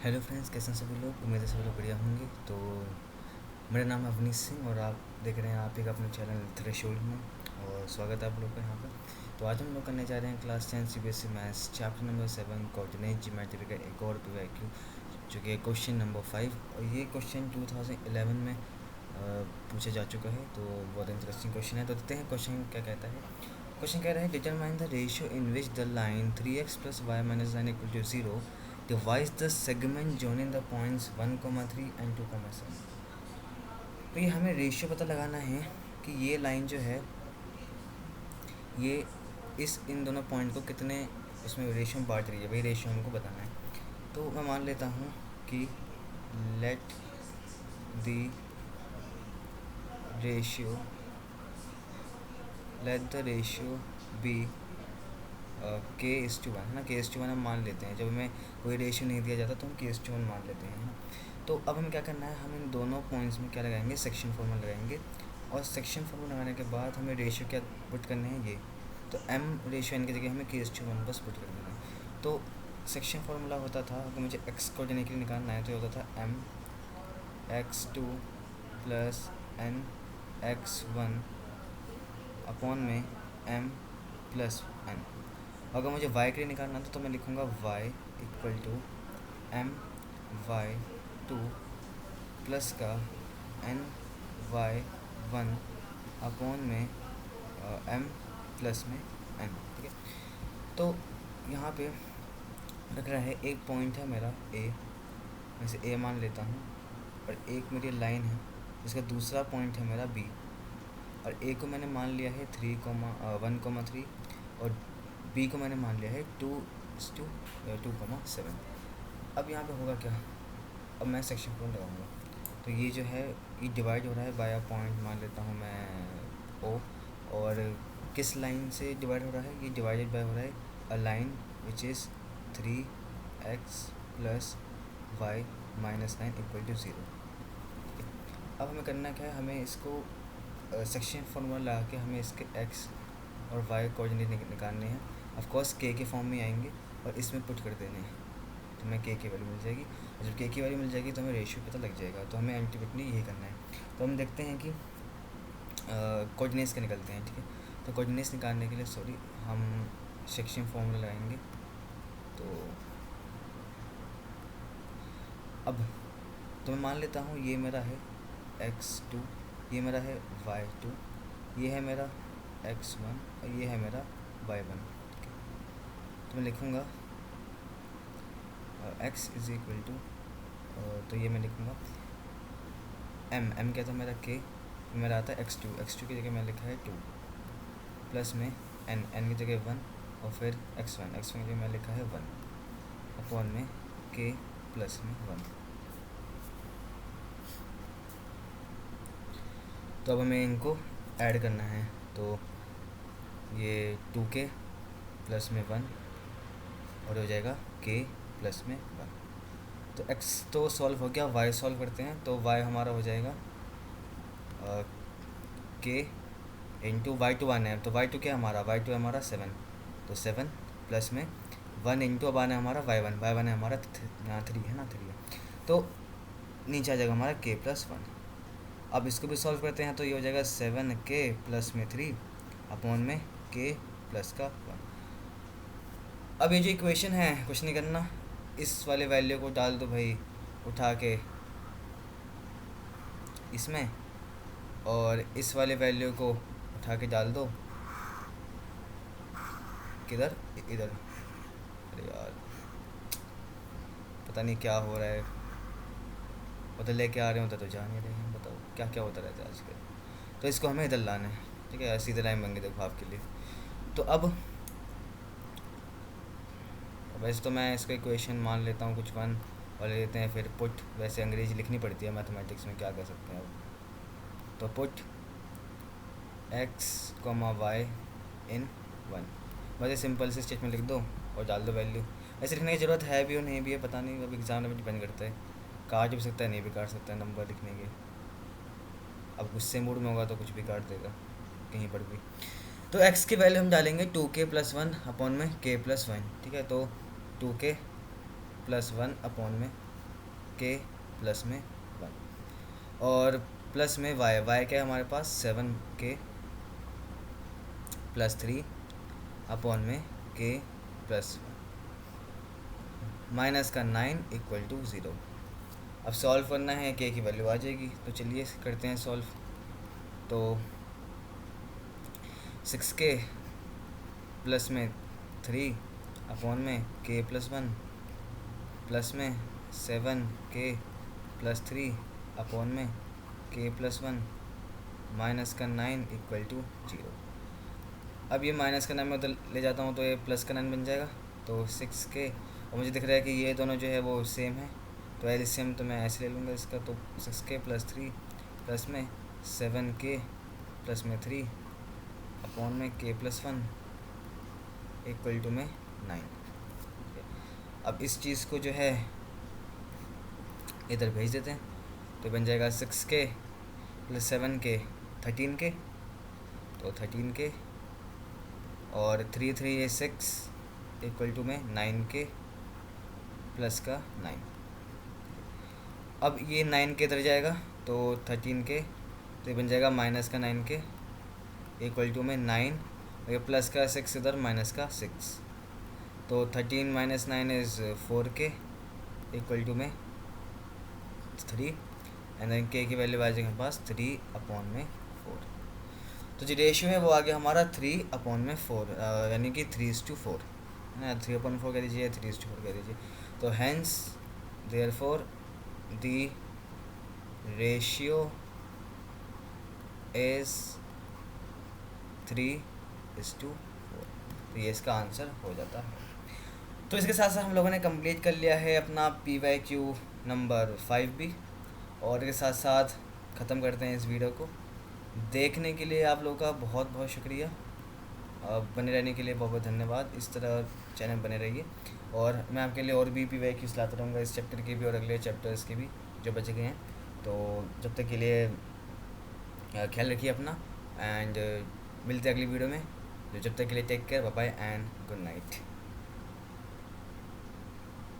Hello friends, कैसे हैं सभी लोग। उम्मीद है सभी लोग बढ़िया होंगे। तो मेरा नाम है अवनीश सिंह और आप देख रहे हैं आप एक अपने चैनल थ्रेशोल्ड में। और स्वागत है आप लोग का यहाँ पर। तो आज हम लोग करने जा रहे हैं class 10 CBSE maths chapter number 7 coordinate geometry का एक और PYQ, जो कि क्वेश्चन नंबर 5। और ये क्वेश्चन 2011 में पूछा जा चुका है। तो बहुत इंटरेस्टिंग क्वेश्चन है। तो देखते हैं क्वेश्चन क्या कहता है। क्वेश्चन कह रहा है determine the ratio in which the line 3x + y - 9 = 0 device the segment joining the points 1,3 and 2,7। तो ये हमें रेशियो पता लगाना है कि ये लाइन जो है ये इन दोनों पॉइंट को कितने उसमें रेशियो में बांट रही है, वही रेशियो हमको बताना है। तो मैं मान लेता हूँ कि let the ratio B K:1 है ना। K:1 हम मान लेते हैं। जब हमें कोई रेशियो नहीं दिया जाता तो हम K:1 मान लेते हैं, है ना। तो अब हमें क्या करना है, हम इन दोनों पॉइंट्स में क्या लगाएंगे, सेक्शन फॉर्मूला लगाएंगे। और सेक्शन फॉर्मूला लगाने के बाद हमें रेशियो क्या पुट करने हैं, ये। तो m/n की जगह हमें K:1 बस पुट कर देना है। तो सेक्शन फार्मूला होता था, अगर मुझे x कोऑर्डिनेट के लिए निकालना है तो होता था mx2 + nx1 अपॉन में m + n। अगर मुझे y के लिए निकालना था तो मैं लिखूँगा y = my2 प्लस का ny1 अपॉन में m प्लस में n। ठीक है। तो यहाँ पे रख रहा है, एक पॉइंट है मेरा a, मैं इसे a मान लेता हूँ। और एक मेरी लाइन है जिसका दूसरा पॉइंट है मेरा b। और a को मैंने मान लिया है 1,3 और b को मैंने मान लिया है 2:7। अब यहाँ पे होगा क्या, अब मैं सेक्शन फॉर्म लगाऊंगा। तो ये जो है ये डिवाइड हो रहा है बाय पॉइंट, मान लेता हूँ मैं o। और किस लाइन से डिवाइड हो रहा है, ये डिवाइडेड बाय हो रहा है a line which is 3x + y - 9 = 0। अब हमें करना क्या है, हमें इसको सेक्शन फॉर्मूला लगा के हमें इसके x और y कोऑर्डिनेट निकालने हैं। ऑफ कोर्स k के फॉर्म में आएंगे और इसमें पुट कर देने हैं, तो हमें k की वैल्यू मिल जाएगी। और जब k की वैल्यू मिल जाएगी तो हमें रेशियो पता लग जाएगा। तो हमें अल्टीमेटली यही करना है। तो हम देखते हैं कि कोऑर्डिनेट्स के निकलते हैं। ठीक है। तो कोऑर्डिनेट्स निकालने के लिए हम सेक्शन फॉर्मूला लगाएंगे। तो अब तो मैं मान लेता हूँ ये मेरा है x2, ये मेरा है y2, ये है मेरा x1 और ये है मेरा y1। ठीक है। तो मैं लिखूँगा x = तो ये मैं लिखूँगा m क्या था मेरा k, मेरा आता है x2 की जगह मैं लिखा है 2 प्लस में n की जगह 1 और फिर x1 की जगह मैं लिखा है 1 अपॉन में k प्लस में 1। तो अब हमें इनको ऐड करना है। तो ये 2k प्लस में 1 और हो जाएगा k प्लस में 1। तो x तो सॉल्व हो गया, y सॉल्व करते हैं। तो y हमारा हो जाएगा k इंटू y2 आना है। तो y2 क्या हमारा, y2 है हमारा 7। तो 7 प्लस में 1 इंटू अब आना है हमारा y1 है हमारा 3 है ना, 3 है। तो नीचे आ जाएगा हमारा k + 1। अब इसको भी सॉल्व करते हैं तो ये हो जाएगा 7k प्लस में 3 अपॉन में k प्लस का 1। अब ये जो इक्वेशन है, कुछ नहीं करना, इस वाले वैल्यू को डाल दो भाई उठा के इसमें, और इस वाले वैल्यू को उठा के डाल दो किधर, इधर। अरे यार पता नहीं क्या हो रहा है, उधर लेके आ रहे होते तो जा नहीं रहे हैं। बताओ क्या क्या होता रहता है आजकल। तो इसको हमें इधर लाना है। ठीक है, सीधे लाइन बन गई देखो आपके लिए। तो अब वैसे तो मैं इसका इक्वेशन मान लेता हूँ कुछ 1 और ले लेते हैं फिर पुट। वैसे अंग्रेजी लिखनी पड़ती है मैथमेटिक्स में, क्या कर सकते हैं अब। तो पुट x, y इन 1, बस सिंपल से स्टेटमेंट लिख दो और डाल दो वैल्यू। ऐसे लिखने की ज़रूरत है भी और नहीं भी है, पता नहीं, अब एग्ज़ाम में डिपेंड करता है, काट भी सकता है नहीं भी काट सकता है नंबर लिखने के। अब गुस्से मूड में होगा तो कुछ भी काट देगा कहीं पर भी। तो x की वैल्यू हम डालेंगे 2k + 1 अपॉन में k + 1। ठीक है। तो 2k + 1 अपॉन में के प्लस में 1, और प्लस में वाई क्या है हमारे पास 7 के प्लस 3 अपॉन में के प्लस 1 माइनस का 9 इक्वल टू 0। अब सॉल्व करना है, के की वैल्यू आ जाएगी, तो चलिए करते हैं सॉल्व। तो 6k प्लस में 3 अपॉन में के प्लस 1 प्लस में 7k प्लस 3 अपॉन में के प्लस 1 माइनस का 9 इक्वल टू 0। अब ये माइनस का 9 मैं उधर ले जाता हूँ तो ये प्लस का 9 बन जाएगा। तो 6k, और मुझे दिख रहा है कि ये दोनों जो है वो सेम है, तो एलसीएम तो मैं ऐसे ले लूँगा इसका। तो 6k प्लस 3 प्लस में 7k प्लस में 3 अपॉन में k प्लस 1 इक्वल टू में 9। अब इस चीज़ को जो है इधर भेज देते हैं, तो बन जाएगा 6k प्लस 7k 13k, तो 13k और 3 3 ये 6 इक्वल टू में 9k प्लस का 9। अब ये 9k इधर जाएगा तो 13k, तो ये बन जाएगा माइनस का 9k इक्वल टू में 9, और ये प्लस का 6 इधर माइनस का 6, तो 13 minus 9 is 4k equal to में 3, एंड देन k की वैल्यू आ जाएगी हमारे पास 3 अपॉन में 4। तो जो रेशियो है वो आ गया हमारा 3 अपॉन में 4, यानी कि 3:4 है ना, 3/4 कह दीजिए, 3:4 कह दीजिए। तो hence therefore the ratio is 3:4, तो ये इसका आंसर हो जाता है। तो इसके साथ साथ हम लोगों ने कंप्लीट कर लिया है अपना PYQ नंबर 5 भी, और इसके साथ साथ ख़त्म करते हैं इस वीडियो को। देखने के लिए आप लोगों का बहुत बहुत शुक्रिया, बने रहने के लिए बहुत बहुत धन्यवाद। इस तरह चैनल बने रहिए, और मैं आपके लिए और भी PYQs लाता रहूँगा, इस चैप्टर के भी और अगले चैप्टर्स के भी जो बचे गए हैं। तो जब तक के लिए ख्याल रखिए अपना, एंड मिलते हैं अगली वीडियो में। जब तक के लिए take care, bye bye and good night.